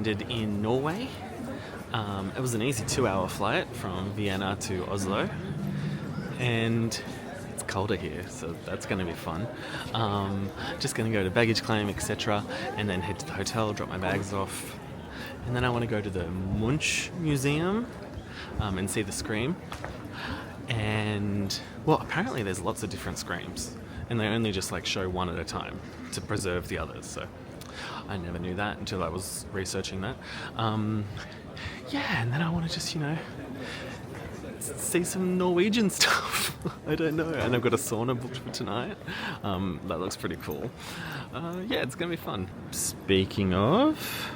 landed in Norway. It was an easy 2-hour flight from Vienna to Oslo, and it's colder here, so that's going to be fun. Just going to go to baggage claim, etc., and then head to the hotel, drop my bags off, and then I want to go to the Munch Museum and see the Scream. And well, apparently there's lots of different Screams, and they only just like show one at a time to preserve the others. So I never knew that until I was researching that. Yeah, and then I want to just, see some Norwegian stuff. I don't know. And I've got a sauna booked for tonight. That looks pretty cool. Yeah, it's going to be fun. Speaking of,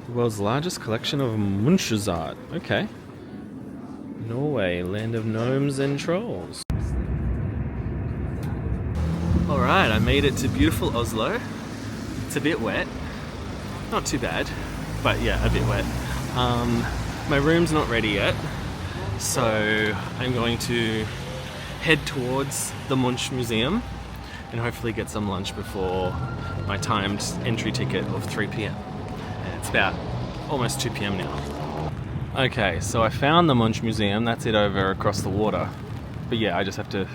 the world's largest collection of Munch's art. Okay. Norway, land of gnomes and trolls. Alright, I made it to beautiful Oslo. It's a bit wet. Not too bad, but yeah, a bit wet. My room's not ready yet, so I'm going to head towards the Munch Museum and hopefully get some lunch before my timed entry ticket of 3 p.m. And it's about almost 2 p.m. now. Okay, so I found the Munch Museum. That's it over across the water. But yeah, I just have to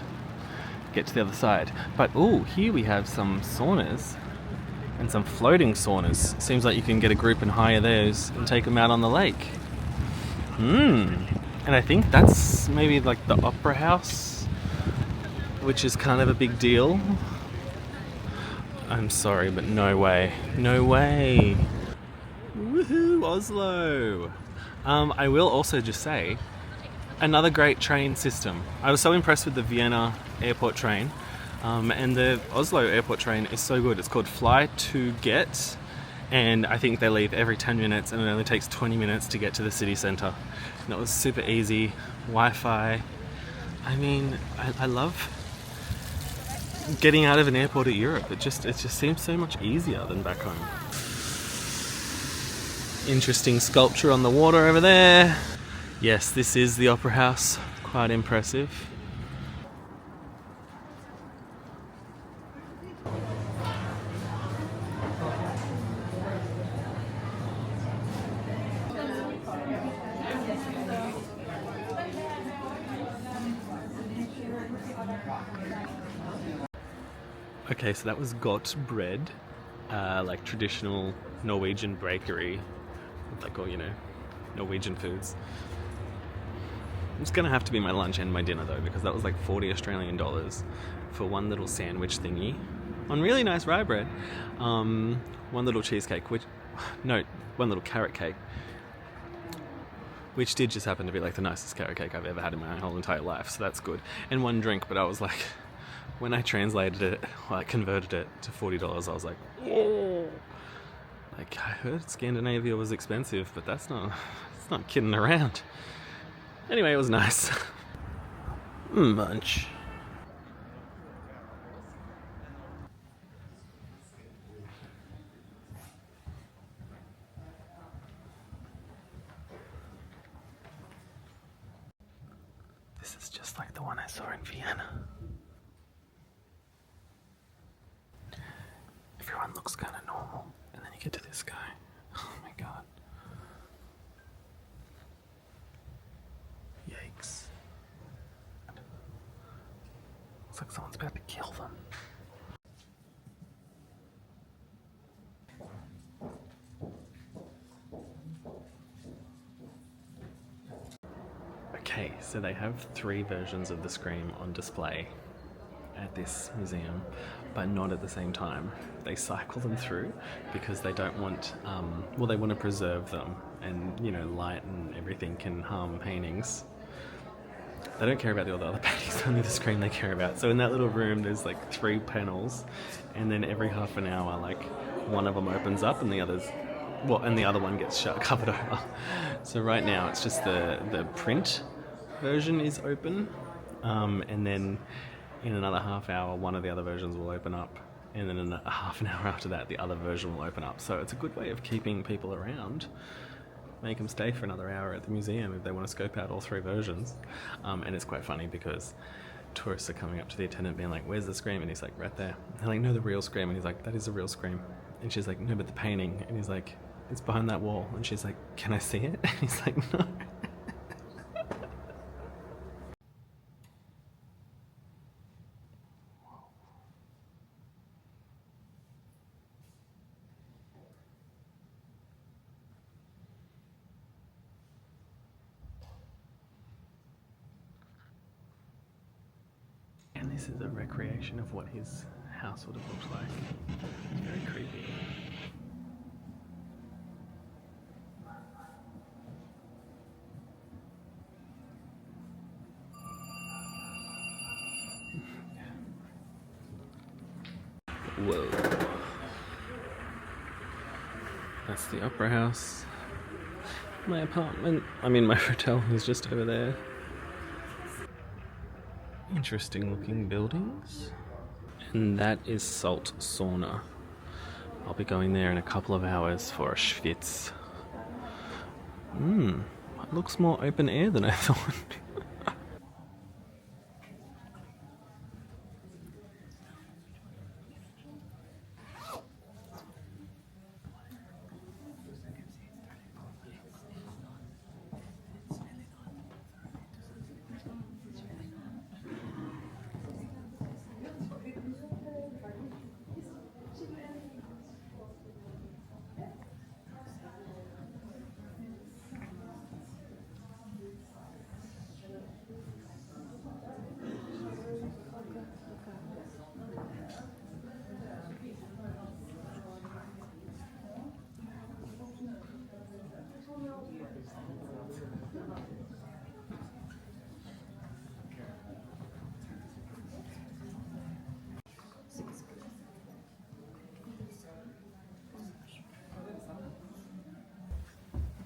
get to the other side. But oh, here we have some saunas and some floating saunas. Seems like you can get a group and hire those and take them out on the lake. And I think that's maybe like the Opera House, which is kind of a big deal. I'm sorry, but no way. No way. Woohoo, Oslo! I will also just say, another great train system. I was so impressed with the Vienna airport train, and the Oslo airport train is so good. It's called Fly to Get, and I think they leave every 10 minutes, and it only takes 20 minutes to get to the city centre. And it was super easy, Wi-Fi. I mean, I love getting out of an airport at Europe. It just seems so much easier than back home. Interesting sculpture on the water over there. Yes, this is the Opera House. Quite impressive. Okay, so that was Godt Brød, like traditional Norwegian bakery, like all, Norwegian foods. It's gonna have to be my lunch and my dinner though, because that was like 40 Australian dollars for one little sandwich thingy on really nice rye bread, one little cheesecake, one little carrot cake, which did just happen to be like the nicest carrot cake I've ever had in my whole entire life, so that's good, and one drink. But I was like, when I translated it, converted it to $40, I was like, whoa. Like, I heard Scandinavia was expensive, but it's not kidding around. Anyway, it was nice. Munch. This is just like the one I saw in Vienna. Everyone looks kind of normal, and then you get to this guy. Oh my god. Yikes. Looks like someone's about to kill them. Okay, so they have 3 versions of the Scream on display at this museum, but not at the same time. They cycle them through because they don't want, they want to preserve them, and light and everything can harm paintings. They don't care about the other paintings, only the Scream they care about. So in that little room there's like 3 panels, and then every half an hour one of them opens up and the other one gets covered over. So right now it's just the print version is open, and then in another half hour one of the other versions will open up, and then in a half an hour after that the other version will open up. So it's a good way of keeping people around, make them stay for another hour at the museum if they want to scope out all 3 versions. And it's quite funny because tourists are coming up to the attendant being like, where's the Scream? And he's like, right there. And they're like, no, the real Scream. And he's like, that is the real Scream. And she's like, no, but the painting. And he's like, It's behind that wall. And she's like, can I see it? And he's like, no. And this is a recreation of what his house would have looked like. It's very creepy. Whoa. That's the Opera House. My apartment, my hotel is just over there. Interesting looking buildings. And that is SALT Sauna. I'll be going there in a couple of hours for a schwitz. It looks more open air than I thought.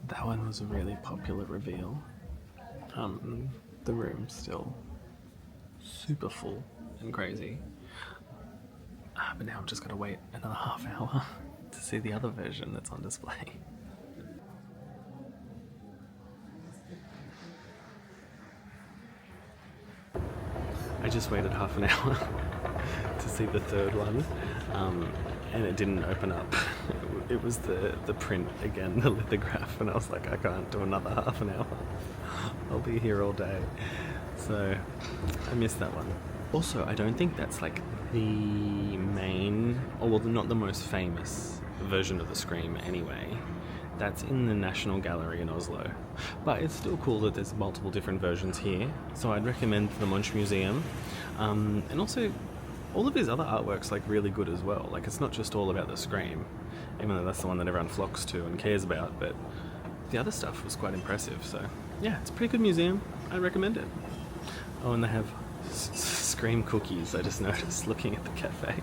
That one was a really popular reveal. The room's still super full and crazy. But now I've just got to wait another half hour to see the other version that's on display. I just waited half an hour to see the third one, and it didn't open up. It was the print again, the lithograph, and I was like, I can't do another half an hour. I'll be here all day. So I missed that one. Also, I don't think that's like the main, or well, not the most famous version of the Scream anyway. That's in the National Gallery in Oslo. But it's still cool that there's multiple different versions here. So I'd recommend the Munch Museum. And also, all of his other artwork's like really good as well. Like, it's not just all about the Scream, even though that's the one that everyone flocks to and cares about, but the other stuff was quite impressive. So yeah, it's a pretty good museum. I recommend it. Oh, and they have Scream cookies, I just noticed looking at the cafe.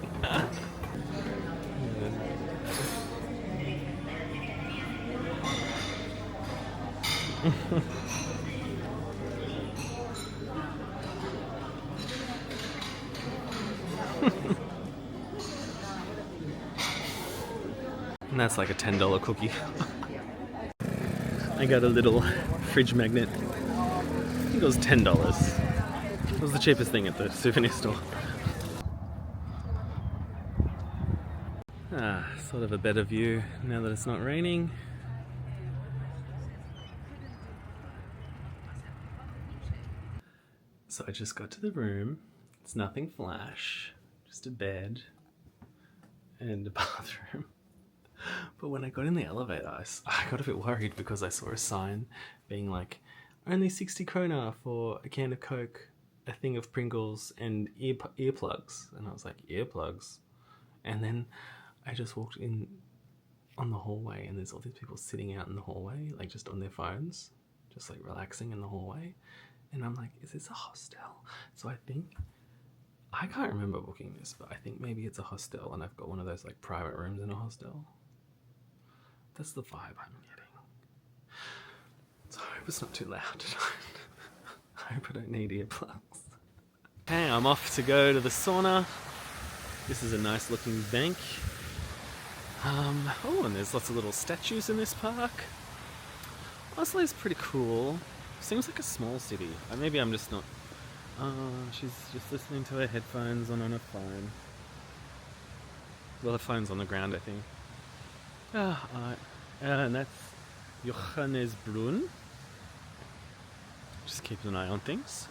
And that's like a $10 cookie. I got a little fridge magnet. I think it was $10. It was the cheapest thing at the souvenir store. Sort of a better view now that it's not raining. So I just got to the room. It's nothing flash, just a bed and a bathroom. But when I got in the elevator, I got a bit worried because I saw a sign being like, only 60 krona for a can of Coke, a thing of Pringles, and earplugs. And I was like, earplugs? And then I just walked in on the hallway, and there's all these people sitting out in the hallway, like just on their phones, just like relaxing in the hallway. And I'm like, is this a hostel? So I can't remember booking this, but I think maybe it's a hostel and I've got one of those like private rooms in a hostel. That's the vibe I'm getting. So I hope it's not too loud tonight. I hope I don't need earplugs. Okay, I'm off to go to the sauna. This is a nice looking bank. Oh, and there's lots of little statues in this park. Oslo's pretty cool. Seems like a small city. Maybe I'm just not... she's just listening to her headphones on her phone. Well, her phone's on the ground, I think. And that's Johannesbrunn. Just keeping an eye on things.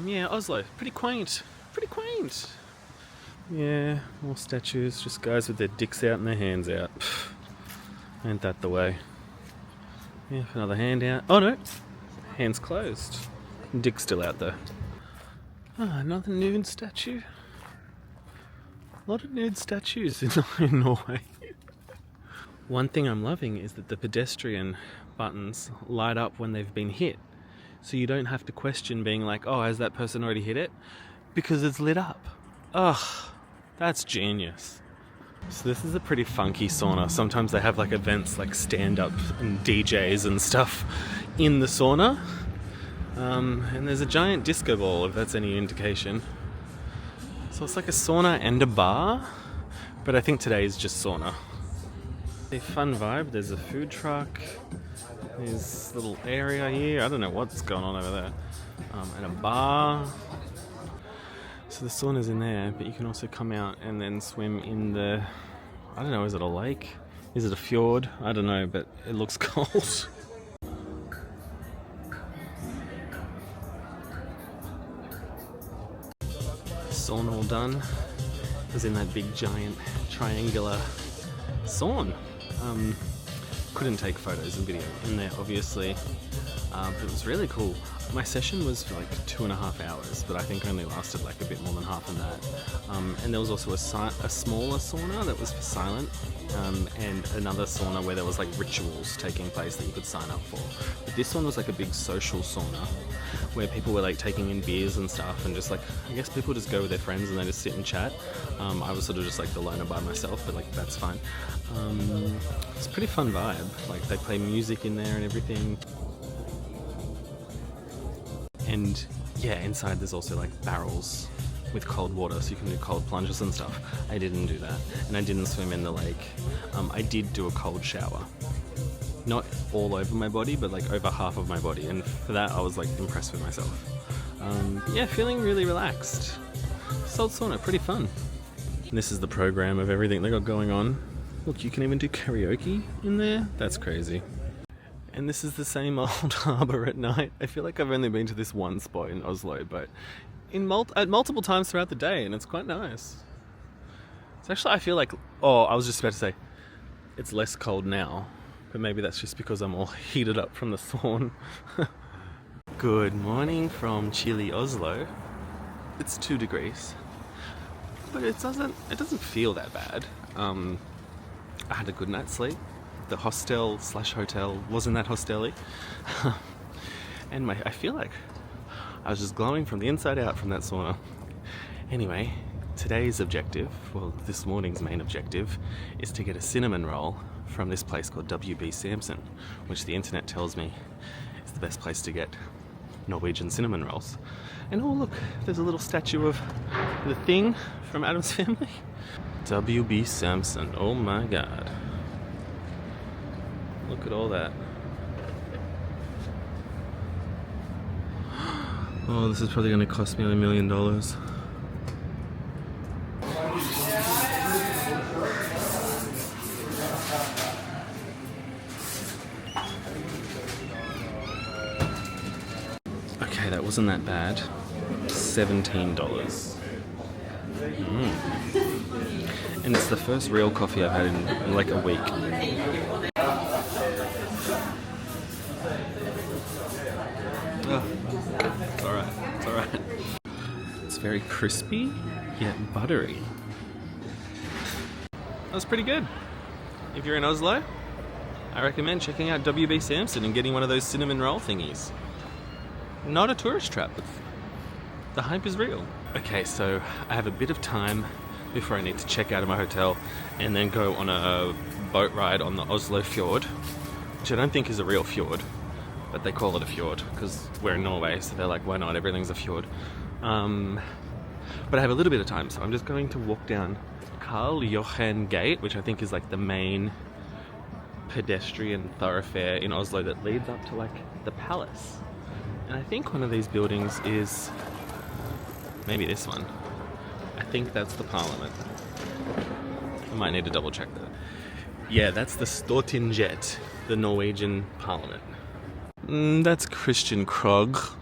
Yeah, Oslo, pretty quaint. Pretty quaint. Yeah, more statues, just guys with their dicks out and their hands out. Ain't that the way? Yeah, another hand out. Oh no, hands closed. Dick still out though. Another nude statue. A lot of nude statues in Norway. One thing I'm loving is that the pedestrian buttons light up when they've been hit. So you don't have to question being like, oh, has that person already hit it? Because it's lit up. Ugh, that's genius. So this is a pretty funky sauna. Sometimes they have like events like stand-up and DJs and stuff in the sauna. And there's a giant disco ball, if that's any indication. So it's like a sauna and a bar, but I think today is just sauna. A fun vibe. There's a food truck. There's a little area here. I don't know what's going on over there. And a bar. So the sauna's in there, but you can also come out and then swim in the... I don't know, is it a lake? Is it a fjord? I don't know, but it looks cold. Sauna all done. I was in that big giant triangular sauna. Couldn't take photos and video in there obviously, but it was really cool. My session was for like 2.5 hours, but I think only lasted like a bit more than half of that. And there was also a smaller sauna that was for silent, and another sauna where there was like rituals taking place that you could sign up for. But this one was like a big social sauna where people were like taking in beers and stuff, and just like, I guess people just go with their friends and they just sit and chat. I was sort of just like the loner by myself, but like that's fine. It's a pretty fun vibe. Like they play music in there and everything. And yeah, inside there's also like barrels with cold water, so you can do cold plunges and stuff. I didn't do that, and I didn't swim in the lake. I did do a cold shower. Not all over my body, but like over half of my body, and for that I was like impressed with myself. Yeah, feeling really relaxed. Salt sauna, pretty fun. And this is the program of everything they got going on. Look, you can even do karaoke in there. That's crazy. And this is the same old harbour at night. I feel like I've only been to this one spot in Oslo, but at multiple times throughout the day, and it's quite nice. It's actually, I feel like, I was just about to say, it's less cold now, but maybe that's just because I'm all heated up from the sauna. Good morning from chilly Oslo. It's 2 degrees, but it doesn't feel that bad. I had a good night's sleep. The hostel/hotel wasn't that hostel-y. And I feel like I was just glowing from the inside out from that sauna. Anyway, today's objective, well, this morning's main objective, is to get a cinnamon roll from this place called WB Samson, which the internet tells me is the best place to get Norwegian cinnamon rolls. And oh look, there's a little statue of the Thing from Addams Family. WB Samson, oh my god. Look at all that. Oh, this is probably going to cost me $1 million. Okay, that wasn't that bad. $17. And it's the first real coffee I've had in like a week. It's alright. It's very crispy, yet buttery. That was pretty good. If you're in Oslo, I recommend checking out WB Samson and getting one of those cinnamon roll thingies. Not a tourist trap, but the hype is real. Okay, so I have a bit of time before I need to check out of my hotel and then go on a boat ride on the Oslo Fjord, which I don't think is a real fjord, but they call it a fjord because we're in Norway, so they're like, why not? Everything's a fjord. But I have a little bit of time, so I'm just going to walk down Karl Johan Gate, which I think is like the main pedestrian thoroughfare in Oslo that leads up to like the palace. And I think one of these buildings is maybe this one. I think that's the Parliament. I might need to double check that. Yeah, that's the Stortinget, the Norwegian parliament. That's Christian Krog.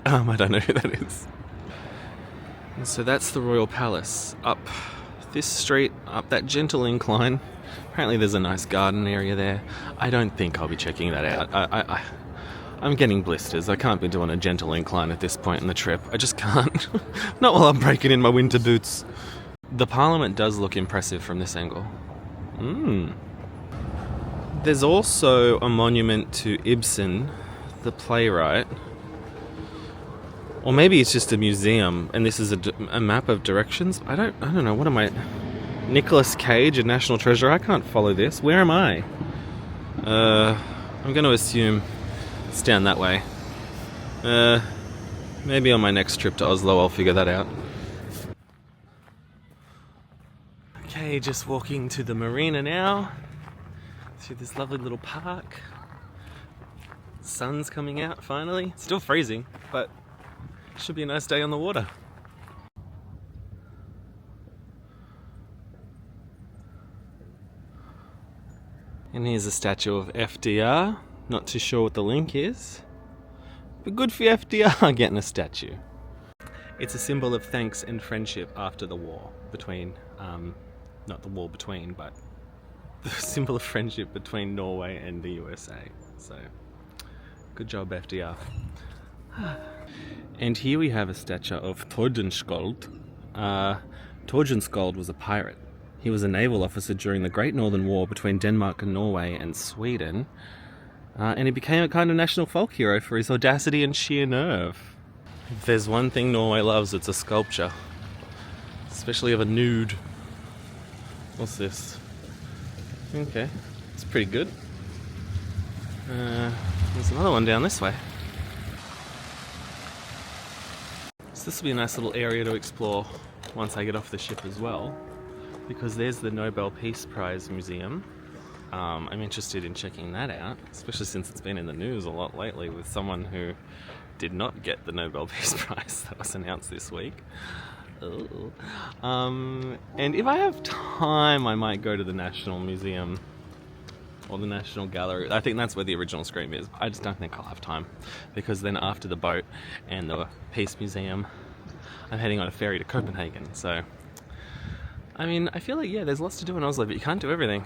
I don't know who that is. And so that's the Royal Palace. Up this street, up that gentle incline. Apparently there's a nice garden area there. I don't think I'll be checking that out. I'm getting blisters. I can't be doing a gentle incline at this point in the trip. I just can't. Not while I'm breaking in my winter boots. The Parliament does look impressive from this angle. There's also a monument to Ibsen, the playwright. Or maybe it's just a museum, and this is a map of directions. I don't know. What am I? Nicolas Cage, a national treasure. I can't follow this. Where am I? I'm going to assume it's down that way. Maybe on my next trip to Oslo I'll figure that out. Okay, just walking to the marina now. Through this lovely little park. Sun's coming out finally. Still freezing, but should be a nice day on the water. And here's a statue of FDR. Not too sure what the link is, but good for FDR getting a statue. It's a symbol of thanks and friendship after the war between, not the war between, but the symbol of friendship between Norway and the USA. So, good job, FDR. And here we have a statue of Tordenskjold. Tordenskjold was a pirate. He was a naval officer during the Great Northern War between Denmark and Norway and Sweden. And he became a kind of national folk hero for his audacity and sheer nerve. If there's one thing Norway loves, it's a sculpture. Especially of a nude. What's this? Okay, it's pretty good. There's another one down this way. So this will be a nice little area to explore once I get off the ship as well. Because there's the Nobel Peace Prize Museum. I'm interested in checking that out, especially since it's been in the news a lot lately with someone who did not get the Nobel Peace Prize that was announced this week. Ooh. And if I have time, I might go to the National Museum or the National Gallery. I think that's where the original Scream is. I just don't think I'll have time, because then after the boat and the Peace Museum, I'm heading on a ferry to Copenhagen. So, I mean, I feel like, yeah, there's lots to do in Oslo, but you can't do everything.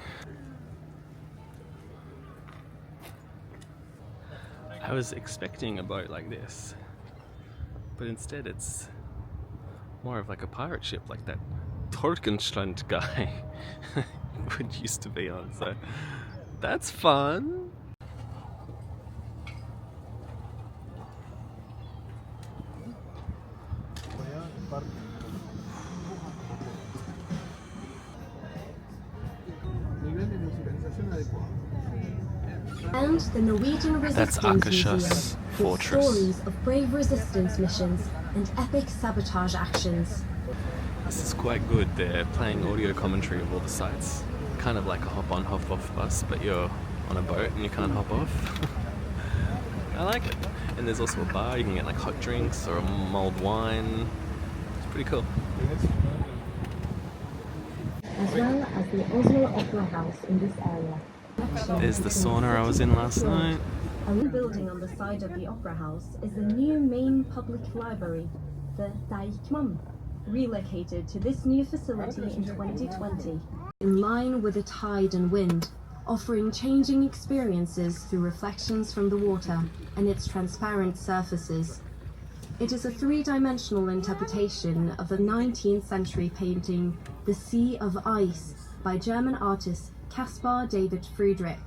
I was expecting a boat like this, but instead it's more of like a pirate ship, like that Tordenskjold guy would used to be on, so that's fun. And the Norwegian Resistance Museum, with Fortress. stories of brave resistance missions and epic sabotage actions. This is quite good. They're playing audio commentary of all the sites. Kind of like a hop on, hop off bus, but you're on a boat and you can't hop off. I like it. And there's also a bar. You can get like hot drinks or a mulled wine. It's pretty cool. As well as the Oslo Opera House in this area. There's the sauna I was in last night. A new building on the side of the Opera House is the new main public library, the Deichman, relocated to this new facility in 2020. In line with the tide and wind, offering changing experiences through reflections from the water and its transparent surfaces. It is a three-dimensional interpretation of the 19th century painting The Sea of Ice by German artist Caspar David Friedrich.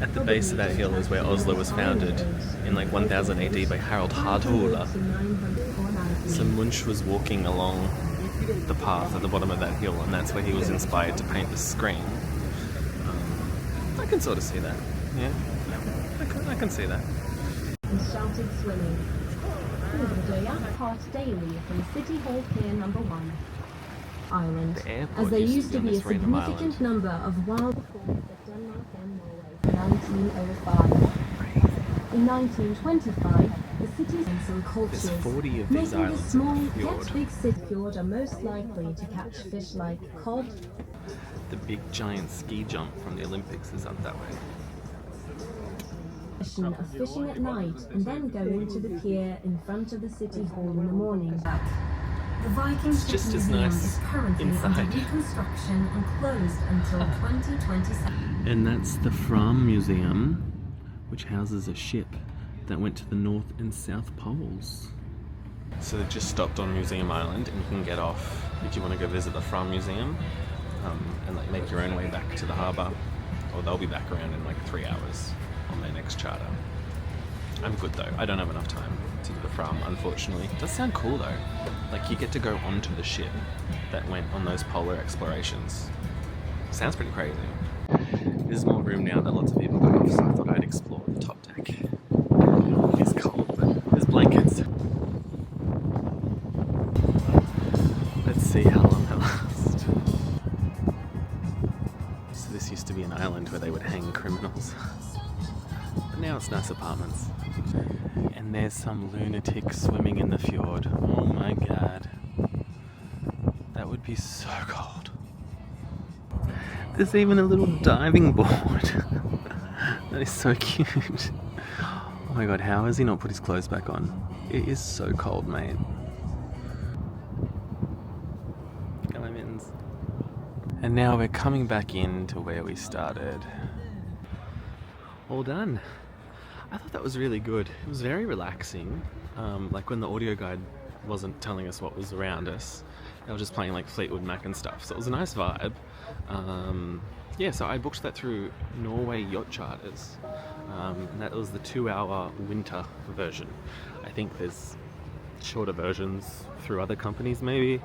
At the base of that hill is where Oslo was founded in like 1000 AD by Harald Hardhula. So Munch was walking along the path at the bottom of that hill, and that's where he was inspired to paint the Scream. I can sort of see that. Yeah, I can see that. And shouted swimming. Hovedøya part daily from City Hall Pier number 1. Island, as there used to be a significant number of wild performers of Denmark and Norway in 1905. In 1925, the cities and some cultures, There's 40 of these making the islands small in the yet fjord. big city fjord are most likely to catch fish like cod. The big giant ski jump from the Olympics is up that way. Of fishing at night and then going to the pier in front of the city hall in the morning. The Viking It's just as Museum nice is currently inside. under reconstruction and closed until 2027. And that's the Fram Museum, which houses a ship that went to the North and South Poles. So they've just stopped on Museum Island, and you can get off if you want to go visit the Fram Museum and like make your own way back to the harbour, or they'll be back around in like 3 hours on their next charter. I'm good though. I don't have enough time to do the Fram, unfortunately. It does sound cool though. Like you get to go onto the ship that went on those polar explorations. Sounds pretty crazy. There's more room now that lots of people go off, so I thought I'd explore the top deck. It's cold, but there's blankets. Let's see how long they last. So this used to be an island where they would hang criminals. But now it's nice apartments. And there's some lunatic swimming in the fjord. Oh my god. That would be so cold. There's even a little diving board. That is so cute. Oh my god, how has he not put his clothes back on? It is so cold, mate. Got my mittens. And now we're coming back into where we started. All done. I thought that was really good. It was very relaxing. Like when the audio guide wasn't telling us what was around us, they were just playing like Fleetwood Mac and stuff. So it was a nice vibe. Yeah, so I booked that through Norway Yacht Charters. And that was the 2-hour winter version. I think there's shorter versions through other companies maybe.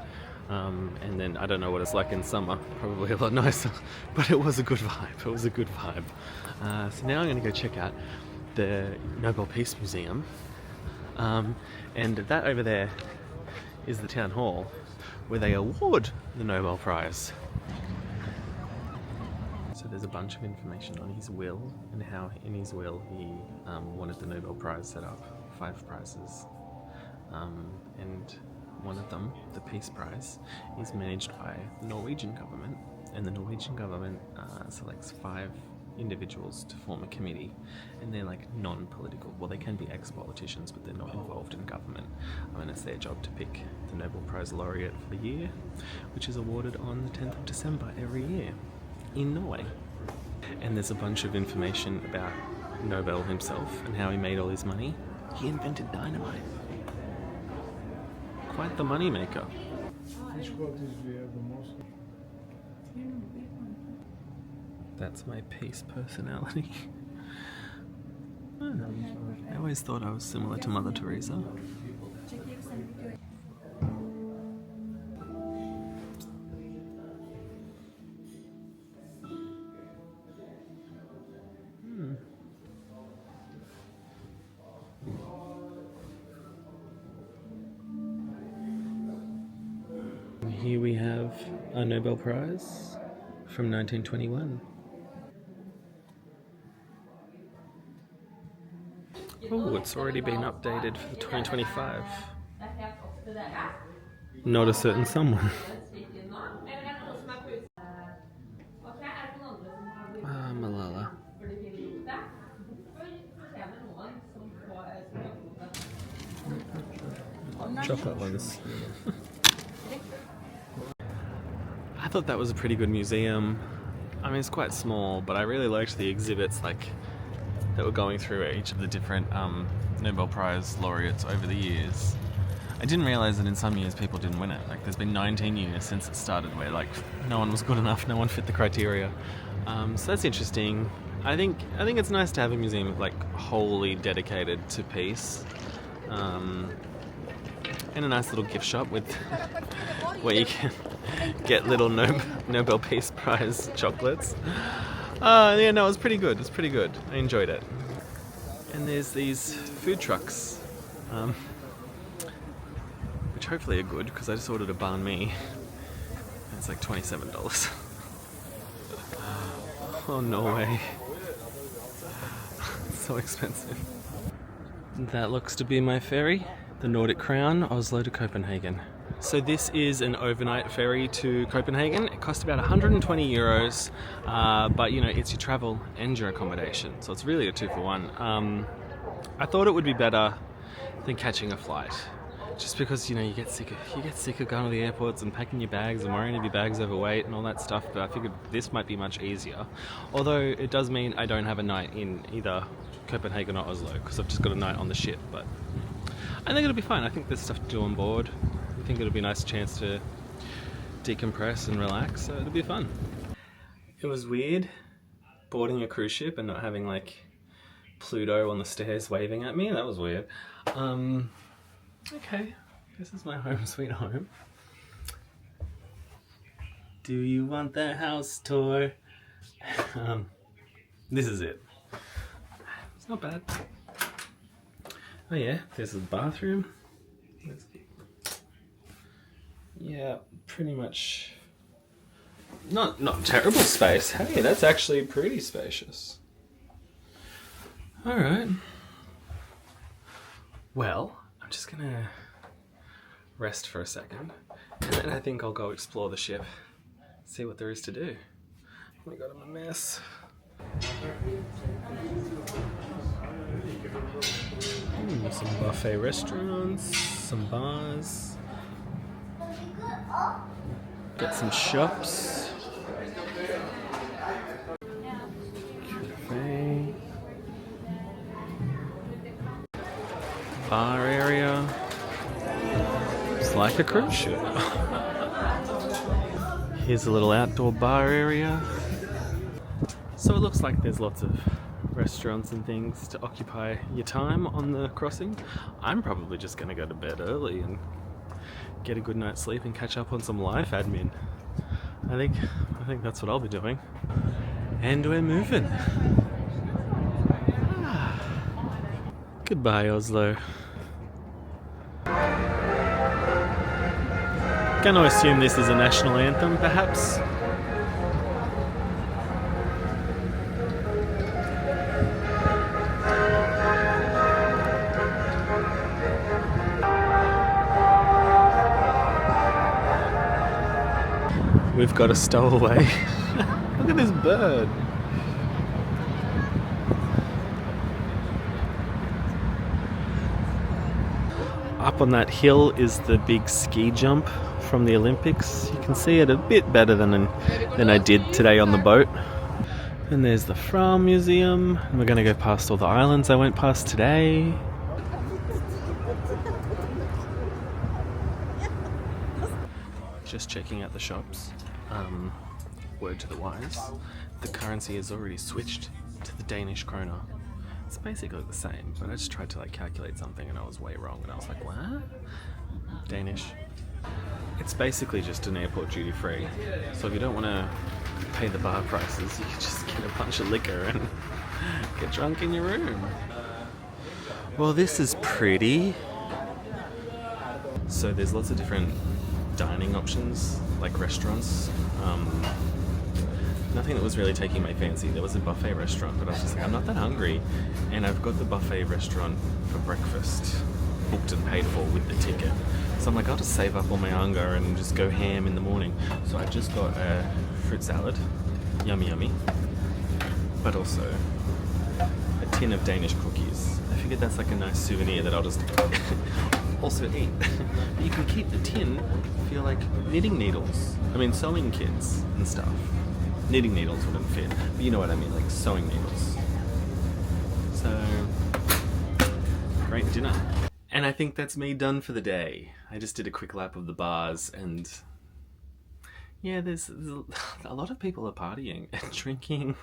And then I don't know what it's like in summer, probably a lot nicer, but it was a good vibe. It was a good vibe. So now I'm going to go check out the Nobel Peace Museum. And that over there is the town hall where they award the Nobel Prize. So there's a bunch of information on his will and how in his will he wanted the Nobel Prize set up, 5 prizes. And one of them, the Peace Prize, is managed by the Norwegian government, and the Norwegian government selects 5 individuals to form a committee, and they're like non-political. Well, they can be ex-politicians, but they're not involved in government. And it's their job to pick the Nobel Prize laureate for the year, which is awarded on the 10th of December every year in Norway. And there's a bunch of information about Nobel himself and how he made all his money. He invented dynamite. Quite the money maker. Which quote is the most? That's my peace personality. I always thought I was similar to Mother Teresa. Here we have a Nobel Prize from 1921. Oh, it's already been updated for the 2025. Not a certain someone. Malala. Chocolate ones. I thought that was a pretty good museum. I mean, it's quite small, but I really liked the exhibits like that were going through each of the different Nobel Prize laureates over the years. I didn't realise that in some years people didn't win it. Like there's been 19 years since it started where like no one was good enough, no one fit the criteria. So that's interesting. I think it's nice to have a museum like wholly dedicated to peace. And a nice little gift shop with where you can get little Nobel Peace Prize chocolates. Yeah, no, it was pretty good. It's pretty good. I enjoyed it. And there's these food trucks, which hopefully are good because I just ordered a banh mi. And it's like $27. Oh, Norway. It's so expensive. That looks to be my ferry, the Nordic Crown, Oslo to Copenhagen. So this is an overnight ferry to Copenhagen. It costs about 120 euros, but you know, it's your travel and your accommodation, so it's really a 2-for-1. I thought it would be better than catching a flight, just because, you know, you get sick of going to the airports and packing your bags and worrying if your bag's overweight and all that stuff, but I figured this might be much easier. Although it does mean I don't have a night in either Copenhagen or Oslo, because I've just got a night on the ship, but I think it'll be fine. I think there's stuff to do on board. I think it'll be a nice chance to decompress and relax, so it'll be fun. It was weird boarding a cruise ship and not having like Pluto on the stairs waving at me. That was weird. Okay, this is my home sweet home. Do you want the house tour? This is it. It's not bad. Oh yeah, there's the bathroom. Yeah, pretty much not terrible space. Hey, that's actually pretty spacious. All right. Well, I'm just gonna rest for a second, and then I think I'll go explore the ship, see what there is to do. Oh my god, I'm a mess. Some buffet restaurants, some bars. Got some shops. Cafe. Bar area. It's like a cruise ship. Here's a little outdoor bar area. So it looks like there's lots of restaurants and things to occupy your time on the crossing. I'm probably just going to go to bed early and get a good night's sleep and catch up on some life admin. I think that's what I'll be doing. And we're moving. Goodbye, Oslo. Gonna assume this is a national anthem, perhaps? We've got a stowaway. Look at this bird. Up on that hill is the big ski jump from the Olympics. You can see it a bit better than I did today on the boat. And there's the Fram Museum. And we're going to go past all the islands I went past today. Just checking out the shops. Word to the wise, the currency has already switched to the Danish kroner. It's basically the same, but I just tried to like calculate something and I was way wrong, and I was like, what? Danish. It's basically just an airport duty free. So if you don't want to pay the bar prices, you can just get a bunch of liquor and get drunk in your room. Well, this is pretty. So there's lots of different dining options, like restaurants. Nothing that was really taking my fancy. There was a buffet restaurant, but I was just like, I'm not that hungry. And I've got the buffet restaurant for breakfast booked and paid for with the ticket. So I'm like, I'll just save up all my hunger and just go ham in the morning. So I just got a fruit salad, yummy yummy, but also a tin of Danish cookies. I figured that's like a nice souvenir that I'll just also eat. But you can keep the tin for your like knitting needles. I mean, sewing kits and stuff. Knitting needles wouldn't fit, but you know what I mean, like sewing needles. So, great dinner. And I think that's me done for the day. I just did a quick lap of the bars, and yeah, there's a lot of people are partying and drinking.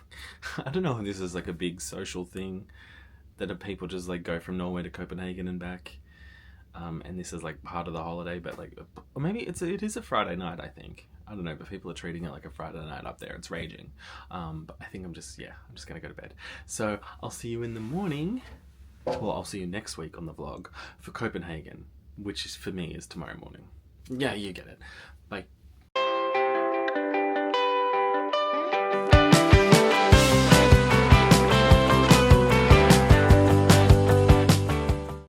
I don't know if this is like a big social thing that people just like go from Norway to Copenhagen and back. And this is like part of the holiday, but like, or maybe it is a Friday night, I think. I don't know, but people are treating it like a Friday night up there. It's raging. But I think I'm just gonna go to bed. So I'll see you in the morning. Well, I'll see you next week on the vlog for Copenhagen, which is for me is tomorrow morning. Yeah, you get it.